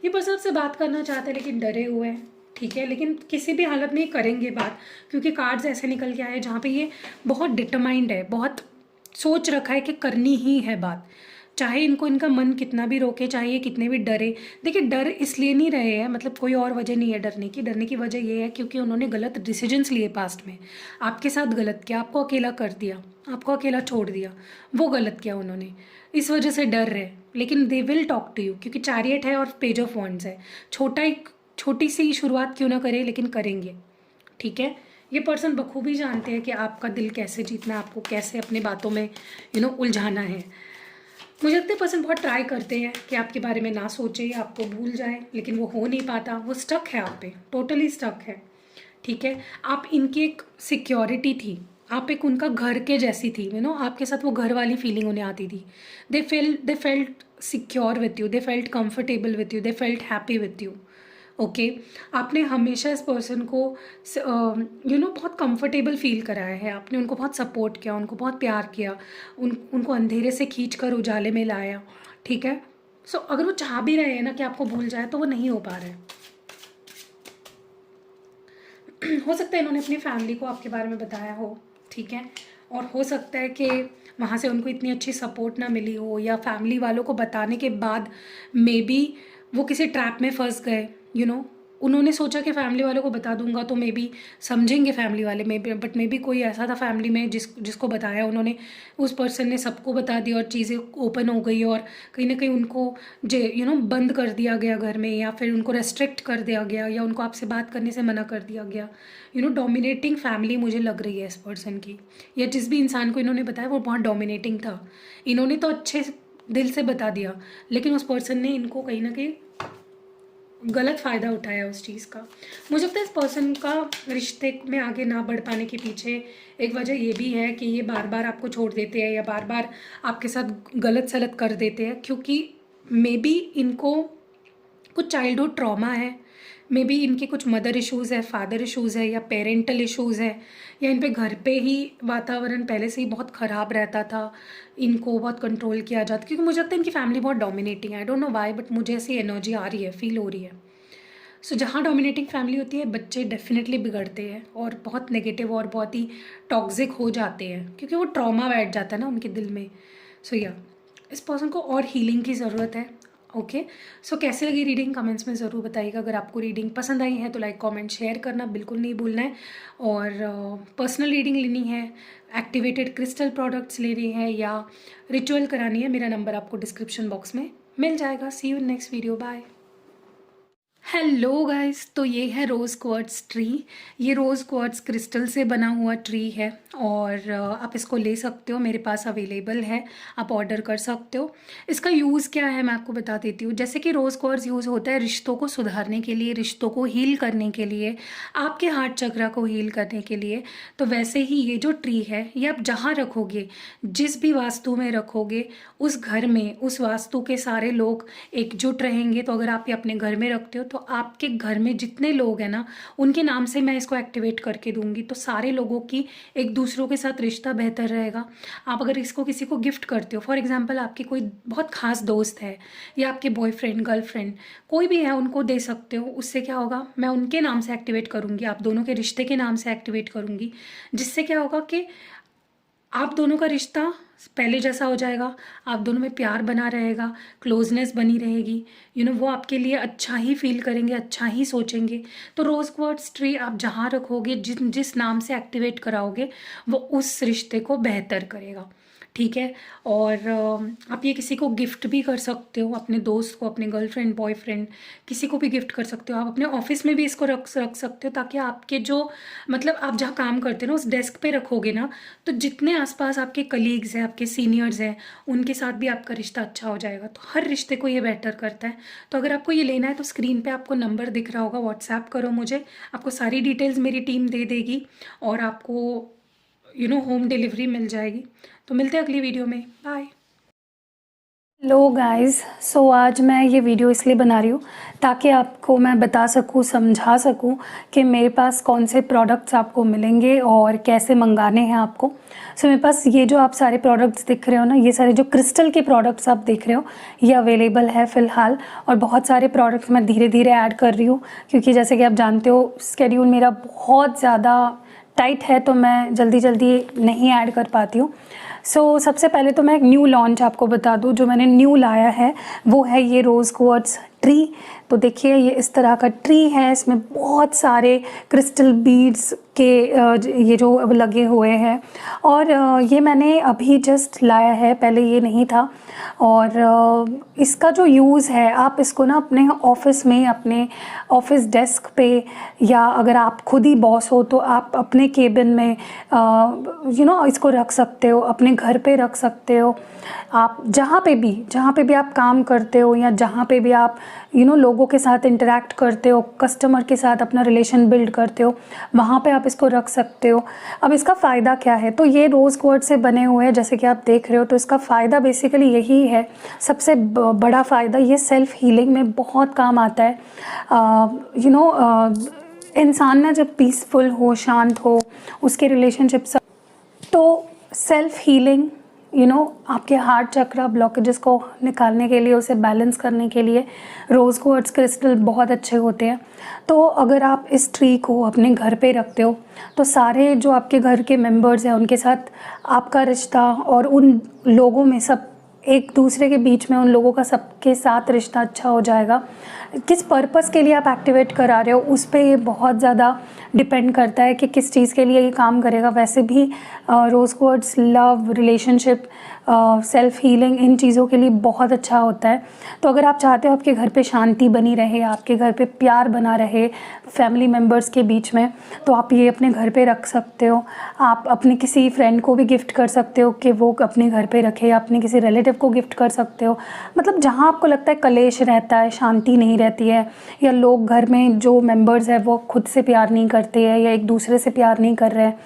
आपसे बात करना चाहते हैं लेकिन डरे हुए हैं, ठीक है। लेकिन किसी भी हालत में ये करेंगे बात, क्योंकि कार्ड्स ऐसे निकल के आए जहाँ पे ये बहुत डिटरमाइंड है, बहुत सोच रखा है कि करनी ही है बात। चाहे इनको इनका मन कितना भी रोके, चाहे ये कितने भी डरे। देखिए डर इसलिए नहीं रहे हैं, मतलब कोई और वजह नहीं है डरने की वजह ये है क्योंकि उन्होंने गलत डिसीजंस लिए पास्ट में, आपके साथ गलत किया, आपको अकेला कर दिया, आपको अकेला छोड़ दिया, वो गलत किया उन्होंने, इस वजह से डर रहे। लेकिन they will talk to you क्योंकि चैरियट है और पेज ऑफ वॉन्ड्स है। छोटी सी शुरुआत क्यों ना करें, लेकिन करेंगे, ठीक है। ये पर्सन बखूबी जानते हैं कि आपका दिल कैसे जीतना है, आपको कैसे अपने बातों में उलझाना है। मुझे लगता है पर्सन बहुत ट्राई करते हैं कि आपके बारे में ना सोचे, आपको भूल जाए, लेकिन वो हो नहीं पाता। वो स्टक है आप पे, टोटली स्टक है, ठीक है। आप इनकी एक सिक्योरिटी थी, आप एक उनका घर के जैसी थी, आपके साथ वो घर वाली फीलिंग उन्हें आती थी। They felt secure with you, they felt comfortable with you, they felt happy with you, okay. आपने हमेशा इस पर्सन को बहुत कंफर्टेबल फील कराया है, आपने उनको बहुत सपोर्ट किया, उनको बहुत प्यार किया, उनको अंधेरे से खींच कर उजाले में लाया, ठीक है। सो अगर वो चाह भी रहे हैं ना कि आपको भूल जाए, तो वो नहीं हो पा रहा है। हो सकता है इन्होंने अपनी फैमिली को आपके बारे में बताया हो, ठीक है, और हो सकता है कि वहाँ से उनको इतनी अच्छी सपोर्ट ना मिली हो, या फैमिली वालों को बताने के बाद मे बी वो किसी ट्रैप में फंस गए। उन्होंने सोचा कि फैमिली वालों को बता दूंगा तो मे बी समझेंगे फैमिली वाले, बट मे बी कोई ऐसा था फैमिली में जिसको बताया उन्होंने, उस पर्सन ने सबको बता दिया और चीज़ें ओपन हो गई, और कहीं ना कहीं उनको बंद कर दिया गया घर में, या फिर उनको रेस्ट्रिक्ट कर दिया गया, या उनको आपसे बात करने से मना कर दिया गया। डोमिनेटिंग फैमिली मुझे लग रही है इस पर्सन की, या जिस भी इंसान को इन्होंने बताया वो बहुत डोमिनेटिंग था। इन्होंने तो अच्छे दिल से बता दिया, लेकिन उस पर्सन ने इनको कहीं ना कहीं गलत फ़ायदा उठाया उस चीज़ का। मुझे लगता है इस पर्सन का रिश्ते में आगे ना बढ़ पाने के पीछे एक वजह ये भी है कि ये बार बार आपको छोड़ देते हैं, या बार बार आपके साथ गलत सलत कर देते हैं, क्योंकि मे बी इनको कुछ चाइल्डहुड ट्रॉमा है, मे बी इनके कुछ मदर इश्यूज़ है, फादर इश्यूज़ है, या पेरेंटल इश्यूज़ है, या इन पे घर पे ही वातावरण पहले से ही बहुत ख़राब रहता था, इनको बहुत कंट्रोल किया जाता, क्योंकि मुझे लगता है इनकी फैमिली बहुत डोमिनेटिंग है। I don't know why, but मुझे ऐसी एनर्जी आ रही है, फील हो रही है। सो जहाँ डोमिनेटिंग फैमिली होती है, बच्चे डेफिनेटली बिगड़ते हैं और बहुत नेगेटिव और बहुत ही टॉक्सिक हो जाते हैं, क्योंकि वो ट्रॉमा बैठ जाता है ना उनके दिल में। सो या इस पर्सन को और हीलिंग की ज़रूरत है, ओके। सो कैसे लगी रीडिंग कमेंट्स में ज़रूर बताइएगा। अगर आपको रीडिंग पसंद आई है तो लाइक कमेंट शेयर करना बिल्कुल नहीं भूलना है। और पर्सनल रीडिंग लेनी है, एक्टिवेटेड क्रिस्टल प्रोडक्ट्स लेने हैं, या रिचुअल करानी है, मेरा नंबर आपको डिस्क्रिप्शन बॉक्स में मिल जाएगा। See you in next video, bye. Hello guys, तो ये है रोज़ क्वार्ट्स ट्री। ये रोज़ क्वार्ट्स क्रिस्टल से बना हुआ ट्री है, और आप इसको ले सकते हो, मेरे पास अवेलेबल है, आप ऑर्डर कर सकते हो। इसका यूज़ क्या है मैं आपको बता देती हूँ। जैसे कि रोज़ क्वार्ट्स यूज़ होता है रिश्तों को सुधारने के लिए, रिश्तों को हील करने के लिए, आपके हार्ट चक्रा को हील करने के लिए, तो वैसे ही ये जो ट्री है ये आप जहाँ रखोगे, जिस भी वास्तु में रखोगे, उस घर में, उस वास्तु के सारे लोग एकजुट रहेंगे। तो अगर आप ये अपने घर में रखते हो तो आपके घर में जितने लोग हैं ना, उनके नाम से मैं इसको एक्टिवेट करके दूंगी, तो सारे लोगों की एक दूसरों के साथ रिश्ता बेहतर रहेगा। आप अगर इसको किसी को गिफ्ट करते हो, फॉर एग्जांपल आपकी कोई बहुत खास दोस्त है, या आपके बॉयफ्रेंड गर्लफ्रेंड कोई भी है, उनको दे सकते हो। उससे क्या होगा, मैं उनके नाम से एक्टिवेट करूँगी, आप दोनों के रिश्ते के नाम से एक्टिवेट करूँगी, जिससे क्या होगा कि आप दोनों का रिश्ता पहले जैसा हो जाएगा, आप दोनों में प्यार बना रहेगा, क्लोजनेस बनी रहेगी। वो आपके लिए अच्छा ही फील करेंगे, अच्छा ही सोचेंगे। तो रोज़ क्वार्ट्स ट्री आप जहाँ रखोगे, जिस नाम से एक्टिवेट कराओगे, वो उस रिश्ते को बेहतर करेगा, ठीक है। और आप ये किसी को गिफ्ट भी कर सकते हो, अपने दोस्त को, अपने गर्लफ्रेंड बॉयफ्रेंड, किसी को भी गिफ्ट कर सकते हो। आप अपने ऑफिस में भी इसको रख सकते हो, ताकि आपके जो मतलब आप जहाँ काम करते हो ना, उस डेस्क पे रखोगे ना, तो जितने आसपास आपके कलीग्स हैं, आपके सीनियर्स हैं, उनके साथ भी आपका रिश्ता अच्छा हो जाएगा। तो हर रिश्ते को ये बेहतर करता है। तो अगर आपको ये लेना है तो स्क्रीन पे आपको नंबर दिख रहा होगा, व्हाट्सएप करो मुझे, आपको सारी डिटेल्स मेरी टीम दे देगी, और आपको होम डिलीवरी मिल जाएगी। तो मिलते हैं अगली वीडियो में, बाय। हेलो गाइस, सो आज मैं ये वीडियो इसलिए बना रही हूँ ताकि आपको मैं बता सकूँ, समझा सकूँ कि मेरे पास कौन से प्रोडक्ट्स आपको मिलेंगे और कैसे मंगाने हैं आपको। सो मेरे पास ये जो आप सारे प्रोडक्ट्स दिख रहे हो ना, ये सारे जो क्रिस्टल के प्रोडक्ट्स आप देख रहे हो, ये अवेलेबल है फ़िलहाल। और बहुत सारे प्रोडक्ट्स मैं धीरे धीरे ऐड कर रही हूँ, क्योंकि जैसे कि आप जानते हो स्केड्यूल मेरा बहुत ज़्यादा टाइट है तो मैं जल्दी जल्दी नहीं ऐड कर पाती हूँ। सबसे पहले तो मैं एक न्यू लॉन्च आपको बता दूँ, जो मैंने न्यू लाया है वो है ये रोज़ क्वार्ट्ज ट्री। तो देखिए ये इस तरह का ट्री है, इसमें बहुत सारे क्रिस्टल बीड्स के ये जो लगे हुए हैं, और ये मैंने अभी जस्ट लाया है, पहले ये नहीं था। और इसका जो यूज़ है, आप इसको ना अपने ऑफिस में, अपने ऑफिस डेस्क पे, या अगर आप खुद ही बॉस हो तो आप अपने केबिन में इसको रख सकते हो, अपने घर पे रख सकते हो। आप जहाँ पे भी आप काम करते हो, या जहाँ पे भी आप लोगों के साथ इंटरेक्ट करते हो, कस्टमर के साथ अपना रिलेशन बिल्ड करते हो, वहाँ पे आप इसको रख सकते हो। अब इसका फ़ायदा क्या है, तो ये रोज़ क्वार्ट्ज से बने हुए हैं जैसे कि आप देख रहे हो। तो इसका फ़ायदा बेसिकली यही है, सबसे बड़ा फ़ायदा, ये सेल्फ़ हीलिंग में बहुत काम आता है। इंसान ना जब पीसफुल हो, शांत हो, उसके रिलेशनशिप सब, तो सेल्फ़ हीलिंग आपके हार्ट चक्रा ब्लॉकेजेस को निकालने के लिए, उसे बैलेंस करने के लिए रोज़ क्वार्ट्ज क्रिस्टल बहुत अच्छे होते हैं। तो अगर आप इस ट्री को अपने घर पे रखते हो तो सारे जो आपके घर के मेंबर्स हैं उनके साथ आपका रिश्ता, और उन लोगों में सब एक दूसरे के बीच में, उन लोगों का सबके साथ रिश्ता अच्छा हो जाएगा। किस पर्पस के लिए आप एक्टिवेट करा रहे हो उस पे ये बहुत ज़्यादा डिपेंड करता है कि किस चीज़ के लिए ये काम करेगा। वैसे भी rose quartz love, relationship, self healing, इन चीज़ों के लिए बहुत अच्छा होता है। तो अगर आप चाहते हो आपके घर पे शांति बनी रहे, आपके घर पे प्यार बना रहे फैमिली मेम्बर्स के बीच में, तो आप ये अपने घर पे रख सकते हो। आप अपने किसी फ्रेंड को भी गिफ्ट कर सकते हो कि वो अपने घर पे रखे, या अपने किसी रिलेटिव को गिफ्ट कर सकते हो। मतलब जहाँ आपको लगता है कलेश रहता है, शांति नहीं रहती है, या लोग घर में जो मेंबर्स हैं वो खुद से प्यार नहीं करते हैं, या एक दूसरे से प्यार नहीं कर रहे हैं,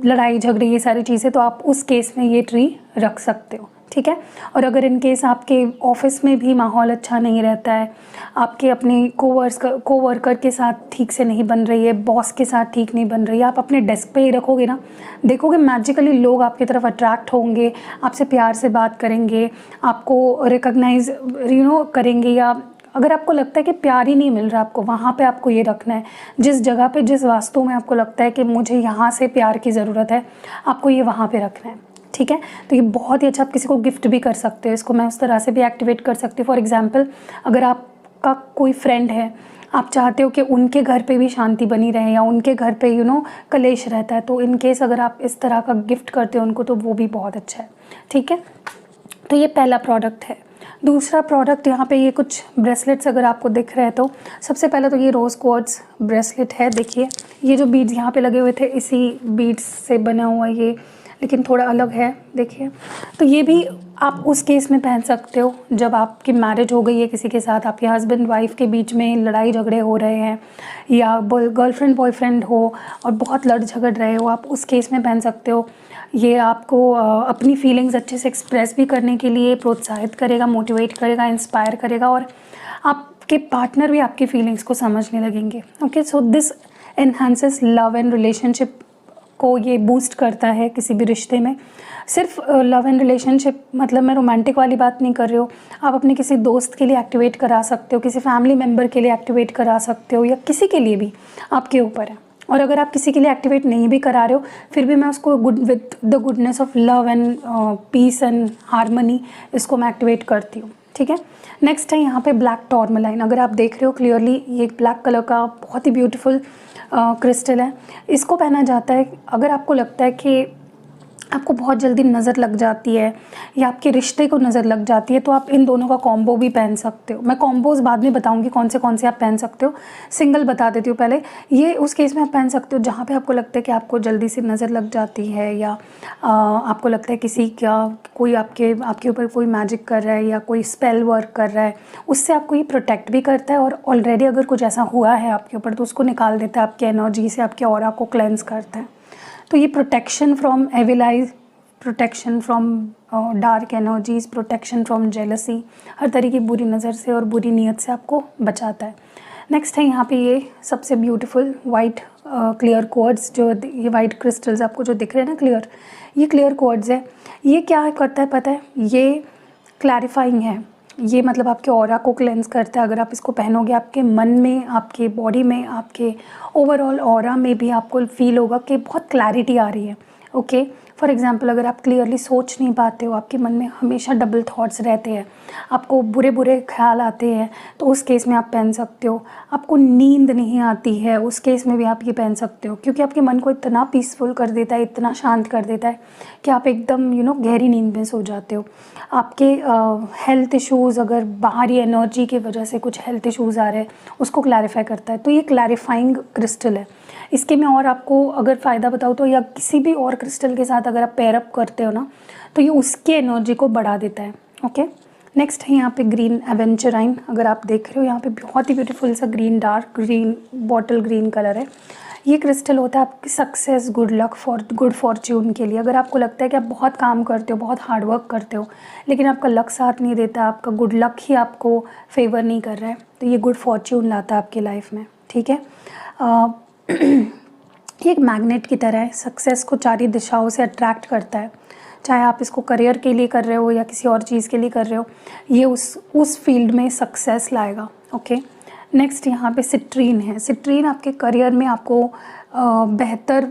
लड़ाई झगड़े, ये सारी चीज़ें, तो आप उस केस में ये ट्री रख सकते हो, ठीक है। और अगर इन केस आपके ऑफिस में भी माहौल अच्छा नहीं रहता है, आपके अपने कोवर्कर के साथ ठीक से नहीं बन रही है, बॉस के साथ ठीक नहीं बन रही है, आप अपने डेस्क पे ही रखोगे ना, देखोगे मैजिकली लोग आपकी तरफ अट्रैक्ट होंगे, आपसे प्यार से बात करेंगे, आपको रिकॉग्नाइज करेंगे। या अगर आपको लगता है कि प्यार ही नहीं मिल रहा आपको, वहाँ पे आपको ये रखना है। जिस जगह पे, जिस वास्तु में आपको लगता है कि मुझे यहाँ से प्यार की ज़रूरत है, आपको ये वहाँ पे रखना है, ठीक है। तो ये बहुत ही अच्छा, आप किसी को गिफ्ट भी कर सकते हो इसको, मैं उस तरह से भी एक्टिवेट कर सकती हूँ। फॉर एग्जांपल, अगर आपका कोई फ्रेंड है, आप चाहते हो कि उनके घर पे भी शांति बनी रहे, या उनके घर पे कलेश रहता है, तो इन केस अगर आप इस तरह का गिफ्ट करते हो उनको, तो वो भी बहुत अच्छा है, ठीक है। तो ये पहला प्रोडक्ट है। दूसरा प्रोडक्ट, यहाँ पे ये कुछ ब्रेसलेट्स अगर आपको दिख रहे हैं, तो सबसे पहले तो ये रोज़ क्वार्ट्ज ब्रेसलेट है। देखिए ये जो बीड्स यहाँ पे लगे हुए थे, इसी बीड्स से बना हुआ ये, लेकिन थोड़ा अलग है, देखिए। तो ये भी आप उस केस में पहन सकते हो जब आपकी मैरिज हो गई है किसी के साथ, आपके हस्बैंड वाइफ के बीच में लड़ाई झगड़े हो रहे हैं, या गर्लफ्रेंड बॉयफ्रेंड हो और बहुत लड़ झगड़ रहे हो, आप उस केस में पहन सकते हो। ये आपको अपनी फीलिंग्स अच्छे से एक्सप्रेस भी करने के लिए प्रोत्साहित करेगा, मोटिवेट करेगा, इंस्पायर करेगा, और आपके पार्टनर भी आपकी फीलिंग्स को समझने लगेंगे। Okay, so this enhances love and relationship को ये बूस्ट करता है किसी भी रिश्ते में। सिर्फ लव एंड रिलेशनशिप मतलब मैं रोमांटिक वाली बात नहीं कर रही हूँ, आप अपने किसी दोस्त के लिए एक्टिवेट करा सकते हो, किसी फैमिली मेम्बर के लिए एक्टिवेट करा सकते हो, या किसी के लिए भी, आपके ऊपर है। और अगर आप किसी के लिए एक्टिवेट नहीं भी करा रहे हो, फिर भी मैं उसको with the goodness of love and peace and harmony, इसको मैं एक्टिवेट करती हूँ, ठीक है। नेक्स्ट है यहाँ पे ब्लैक टॉर्मलाइन। अगर आप देख रहे हो क्लियरली, ये ब्लैक कलर का बहुत ही ब्यूटीफुल क्रिस्टल है। इसको पहना जाता है अगर आपको लगता है कि आपको बहुत जल्दी नज़र लग जाती है, या आपके रिश्ते को नज़र लग जाती है, तो आप इन दोनों का कॉम्बो भी पहन सकते हो। मैं कॉम्बोज़ बाद में बताऊंगी कौन से आप पहन सकते हो, सिंगल बता देती हूँ पहले। ये उस केस में आप पहन सकते हो जहाँ पे आपको लगता है कि आपको जल्दी से नज़र लग जाती है, या आपको लगता है किसी का कोई आपके ऊपर कोई मैजिक कर रहा है, या कोई स्पेल वर्क कर रहा है, उससे आपको ये प्रोटेक्ट भी करता है। और ऑलरेडी अगर कुछ ऐसा हुआ है आपके ऊपर, तो उसको निकाल देता है, आपके एनर्जी से आपके ऑरा को क्लेंस करता है। तो ये protection from evil eyes, protection from dark energies, protection from jealousy, हर तरह की बुरी नज़र से और बुरी नीयत से आपको बचाता है। नेक्स्ट है यहाँ पे ये सबसे ब्यूटीफुल वाइट क्लियर क्वार्ट्ज, जो ये वाइट क्रिस्टल्स आपको जो दिख रहे हैं ना क्लियर, ये क्लियर क्वार्ट्ज है। ये क्या करता है पता है, ये क्लैरिफाइंग है, ये मतलब आपके ऑरा को क्लेंस करता है। अगर आप इसको पहनोगे आपके मन में, आपके बॉडी में, आपके ओवरऑल ऑरा में भी आपको फील होगा कि बहुत क्लैरिटी आ रही है। ओके, फॉर एग्जांपल अगर आप क्लियरली सोच नहीं पाते हो, आपके मन में हमेशा डबल थॉट्स रहते हैं, आपको बुरे बुरे ख्याल आते हैं, तो उस केस में आप पहन सकते हो। आपको नींद नहीं आती है, उस केस में भी आप ये पहन सकते हो, क्योंकि आपके मन को इतना पीसफुल कर देता है, इतना शांत कर देता है कि आप एकदम गहरी नींद में सो जाते हो। आपके हेल्थ इश्यूज़, अगर बाहरी एनर्जी की वजह से कुछ हेल्थ इश्यूज़ आ रहे हैं, उसको क्लैरिफाई करता है। तो ये क्लैरिफाइंग क्रिस्टल है। इसके मैं और आपको अगर फ़ायदा बताऊँ तो, या किसी भी और क्रिस्टल के साथ अगर आप पेयर अप करते हो ना, तो ये उसकी एनर्जी को बढ़ा देता है। ओके, नेक्स्ट है यहाँ पे ग्रीन एवेंचराइन। अगर आप देख रहे हो यहाँ पे बहुत ही ब्यूटीफुल सा green, dark green, bottle green colour है। ये क्रिस्टल होता है आपकी success, good luck, good Fortune के लिए। अगर आपको लगता है कि आप बहुत काम करते हो, बहुत हार्ड वर्क करते हो, लेकिन आपका लक साथ नहीं देता, आपका गुड लक ही आपको फेवर नहीं कर रहा है, तो ये गुड फॉर्च्यून लाता है आपकी लाइफ में। ठीक है, ये एक मैग्नेट की तरह है, सक्सेस को चारों दिशाओं से अट्रैक्ट करता है। चाहे आप इसको करियर के लिए कर रहे हो या किसी और चीज़ के लिए कर रहे हो, ये उस फील्ड में सक्सेस लाएगा। ओके, नेक्स्ट यहाँ पे सिट्रीन है। सिट्रीन आपके करियर में आपको बेहतर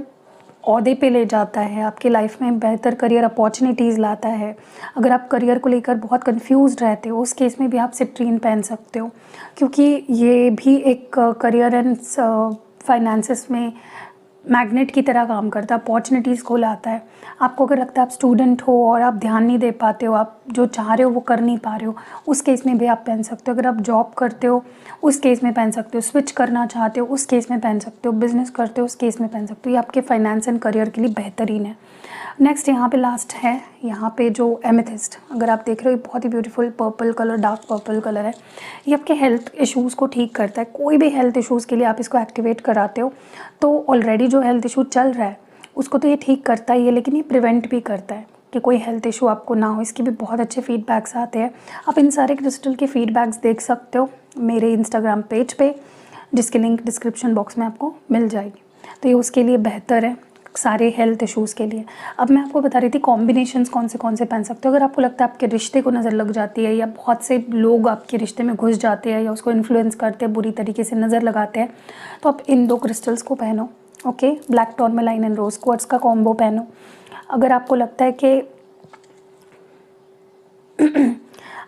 ओहदे पे ले जाता है, आपकी लाइफ में बेहतर करियर अपॉर्चुनिटीज़ लाता है। अगर आप करियर को लेकर बहुत कंफ्यूज्ड रहते हो, उस केस में भी आप सिट्रीन पहन सकते हो, क्योंकि ये भी एक करियर एंड फाइनेंसेस में मैग्नेट की तरह काम करता है, अपॉर्चुनिटीज़ को लाता है। आपको अगर लगता है आप स्टूडेंट हो और आप ध्यान नहीं दे पाते हो, आप जो चाह रहे हो वो कर नहीं पा रहे हो, उस केस में भी आप पहन सकते हो। अगर आप जॉब करते हो, उस केस में पहन सकते हो। स्विच करना चाहते हो, उस केस में पहन सकते हो। बिज़नेस करते हो, उस केस में पहन सकते हो। ये आपके फाइनेंस एंड करियर के लिए बेहतरीन है। नेक्स्ट यहाँ पे लास्ट है, यहाँ पे जो एमेथिस्ट, अगर आप देख रहे हो, ये बहुत ही beautiful purple colour, dark purple colour है। ये आपके हेल्थ इश्यूज़ को ठीक करता है। कोई भी हेल्थ इश्यूज़ के लिए आप इसको एक्टिवेट कराते हो, तो ऑलरेडी जो हेल्थ इशू चल रहा है उसको तो ये ठीक करता ही है, लेकिन ये प्रिवेंट भी करता है कि कोई हेल्थ इशू आपको ना हो। इसके भी बहुत अच्छे फीडबैक्स आते हैं। आप इन सारे क्रिस्टल के फीडबैक्स देख सकते हो मेरे इंस्टाग्राम पेज पे, जिसकी लिंक डिस्क्रिप्शन बॉक्स में आपको मिल जाएगी। तो ये उसके लिए बेहतर है, सारे हेल्थ इश्यूज़ के लिए। अब मैं आपको बता रही थी कॉम्बिनेशंस कौन से पहन सकते हो। अगर आपको लगता है आपके रिश्ते को नज़र लग जाती है, या बहुत से लोग आपके रिश्ते में घुस जाते हैं या उसको इन्फ्लुएंस करते हैं, बुरी तरीके से नज़र लगाते हैं, तो आप इन 2 क्रिस्टल्स को पहनो। ओके, black tourmaline and rose quartz का कॉम्बो पहनो। अगर आपको लगता है कि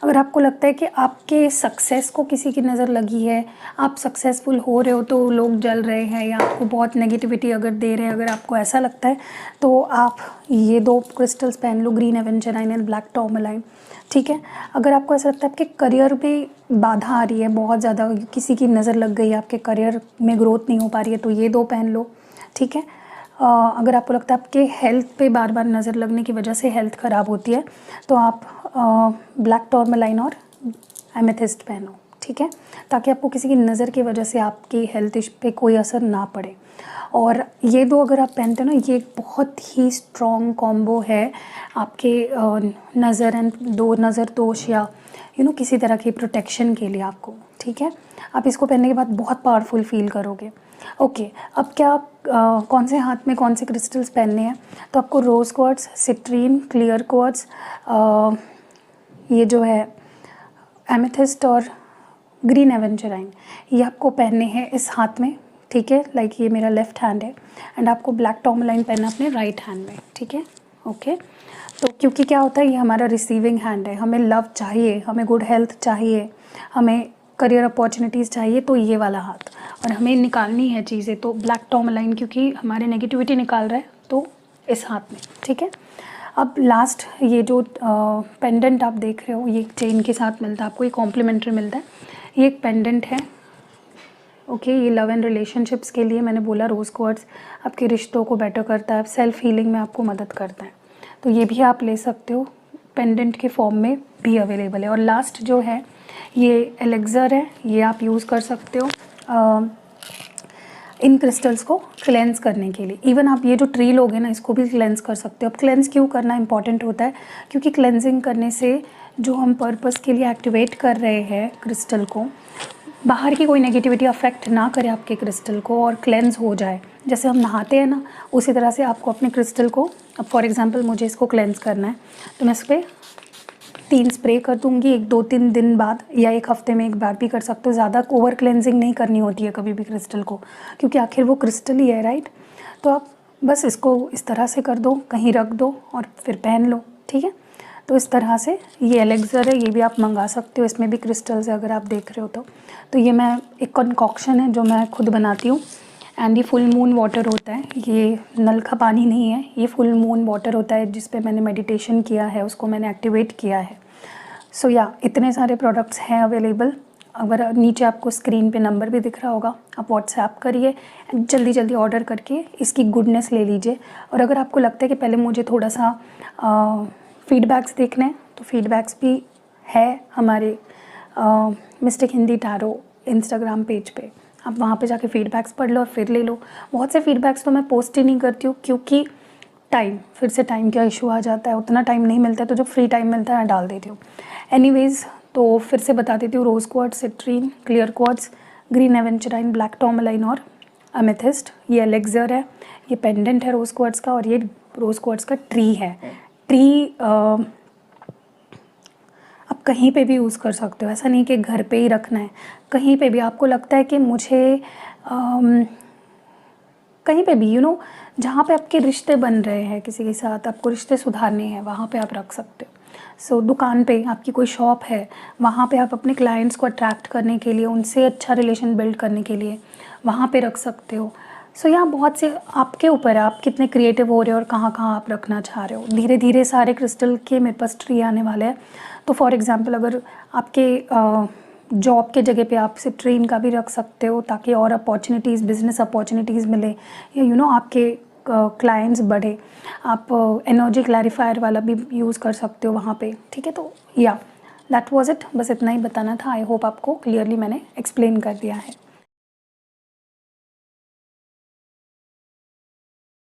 अगर आपको लगता है कि आपके सक्सेस को किसी की नज़र लगी है, आप सक्सेसफुल हो रहे हो तो लोग जल रहे हैं, या आपको बहुत नेगेटिविटी अगर दे रहे हैं, अगर आपको ऐसा लगता है, तो आप ये 2 क्रिस्टल्स पहन लो, ग्रीन एवेंचराइन एंड ब्लैक टूरमैलाइन। ठीक है, अगर आपको ऐसा लगता है आपके करियर में बाधा आ रही है, बहुत ज़्यादा किसी की नज़र लग गई है, आपके करियर में ग्रोथ नहीं हो पा रही है, तो ये 2 पहन लो। ठीक है, अगर आपको लगता है आपके हेल्थ पे बार बार नज़र लगने की वजह से हेल्थ ख़राब होती है, तो आप ब्लैक टूरमैलाइन और एमेथिस्ट पहनो। ठीक है, ताकि आपको किसी की नज़र की वजह से आपकी हेल्थ पे कोई असर ना पड़े। और ये 2 अगर आप पहनते हो ना, ये एक बहुत ही स्ट्रॉन्ग कॉम्बो है आपके नज़र एंड नज़र दोष या किसी तरह की प्रोटेक्शन के लिए आपको। ठीक है, आप इसको पहनने के बाद बहुत पावरफुल फील करोगे। ओके, अब क्या आप कौन से हाथ में कौन से क्रिस्टल्स पहनने हैं, तो आपको रोज़ क्वार्ट्ज, सिट्रीन, क्लियर क्वार्ट्ज, ये जो है एमेथिस्ट और ग्रीन एवेंचराइन, ये आपको पहनने हैं इस हाथ में। ठीक है, लाइक ये मेरा लेफ़्ट हैंड है, एंड आपको ब्लैक टूरमैलाइन पहनना अपने राइट हैंड में। ठीक है, ओके, तो क्योंकि क्या होता है, ये हमारा रिसीविंग हैंड है, हमें लव चाहिए, हमें गुड हेल्थ चाहिए, हमें करियर अपॉर्चुनिटीज़ चाहिए, तो ये वाला हाथ, और हमें निकालनी है चीज़ें, तो ब्लैक टूरमैलाइन क्योंकि हमारे नेगेटिविटी निकाल रहा है, तो इस हाथ में। ठीक है, अब लास्ट ये जो पेंडेंट आप देख रहे हो, ये चेन के साथ मिलता है आपको, ये कॉम्प्लीमेंट्री मिलता है। ये एक पेंडेंट है। ओके, ये लव एंड रिलेशनशिप्स के लिए मैंने बोला, रोज़ क्वार्ट्ज आपके रिश्तों को बेटर करता है, सेल्फ हीलिंग में आपको मदद करता है, तो ये भी आप ले सकते हो, पेंडेंट के फॉर्म में भी अवेलेबल है। और लास्ट जो है ये एलेक्सर है, ये आप यूज़ कर सकते हो इन क्रिस्टल्स को क्लेंस करने के लिए। इवन आप ये जो ट्री लोगे ना, इसको भी क्लेंस कर सकते हो। अब क्लेंस क्यों करना इंपॉर्टेंट होता है, क्योंकि क्लेंजिंग करने से जो हम पर्पस के लिए एक्टिवेट कर रहे हैं क्रिस्टल को, बाहर की कोई नेगेटिविटी अफेक्ट ना करे आपके क्रिस्टल को और क्लेंस हो जाए। जैसे हम नहाते हैं ना, उसी तरह से आपको अपने क्रिस्टल को, अब फॉर एग्जांपल मुझे इसको क्लेंस करना है, तो मैं इस पर 3 स्प्रे कर दूँगी 1-2-3 दिन बाद, या 1 हफ्ते में एक बार भी कर सकते हो। ज़्यादा ओवर क्लेंजिंग नहीं करनी होती है कभी भी क्रिस्टल को, क्योंकि आखिर वो क्रिस्टल ही है, राइट। तो आप बस इसको इस तरह से कर दो, कहीं रख दो और फिर पहन लो, ठीक है। तो इस तरह से ये एलेक्सर है, ये भी आप मंगा सकते हो, इसमें भी क्रिस्टल्स है अगर आप देख रहे हो तो ये मैं एक कंकॉक्शन है जो मैं खुद बनाती हूँ। एंड ये फुल मून वाटर होता है, ये नल का पानी नहीं है, ये फुल मून वाटर होता है जिस पे मैंने मेडिटेशन किया है, उसको मैंने एक्टिवेट किया है। सो या इतने सारे प्रोडक्ट्स हैं अवेलेबल। अगर नीचे आपको स्क्रीन पे नंबर भी दिख रहा होगा, आप व्हाट्सएप करिए एंड जल्दी जल्दी ऑर्डर करके इसकी गुडनेस ले लीजिए। और अगर आपको लगता है कि पहले मुझे थोड़ा सा फीडबैक्स देखने हैं, तो फीडबैक्स भी है हमारे mistake Hindi tarot Instagram page पे, आप वहाँ पे जाके फीडबैक्स पढ़ लो और फिर ले लो। बहुत से फीडबैक्स तो मैं पोस्ट ही नहीं करती हूँ, क्योंकि फिर से टाइम का इशू आ जाता है, उतना टाइम नहीं मिलता है, तो जब फ्री टाइम मिलता है मैं डाल देती हूँ। एनीवेज़, तो फिर से बता देती हूँ, rose quartz, citrine, clear quartz, green aventurine, black tourmaline और अमेथिस्ट। ये एलेक्सर है, ये पेंडेंट है रोज़ क्वार्ट्ज का, और ये रोज़ क्वार्ट्ज का ट्री है। ट्री आप कहीं पे भी यूज़ कर सकते हो, ऐसा नहीं कि घर पे ही रखना है, कहीं पे भी आपको लगता है कि मुझे कहीं पे भी जहाँ पे आपके रिश्ते बन रहे हैं किसी के साथ, आपको रिश्ते सुधारने हैं, वहाँ पे आप रख सकते हो। सो दुकान पे आपकी कोई शॉप है, वहाँ पे आप अपने क्लाइंट्स को अट्रैक्ट करने के लिए, उनसे अच्छा रिलेशन बिल्ड करने के लिए वहाँ पे रख सकते हो। सो यहाँ बहुत से आपके ऊपर है, आप कितने क्रिएटिव हो रहे हो और कहाँ कहाँ आप रखना चाह रहे हो। धीरे धीरे सारे क्रिस्टल के मेरे पास ट्री आने वाले हैं। तो फॉर एग्ज़ाम्पल, अगर आपके जॉब के जगह पे आप सिट्रीन का भी रख सकते हो, ताकि और अपॉर्चुनिटीज़, बिजनेस अपॉर्चुनिटीज़ मिले, या आपके क्लाइंट्स बढ़े। आप एनर्जी क्लैरिफायर वाला भी यूज़ कर सकते हो वहाँ पे, ठीक है। तो या दैट वाज इट, बस इतना ही बताना था। आई होप आपको क्लियरली मैंने एक्सप्लेन कर दिया है।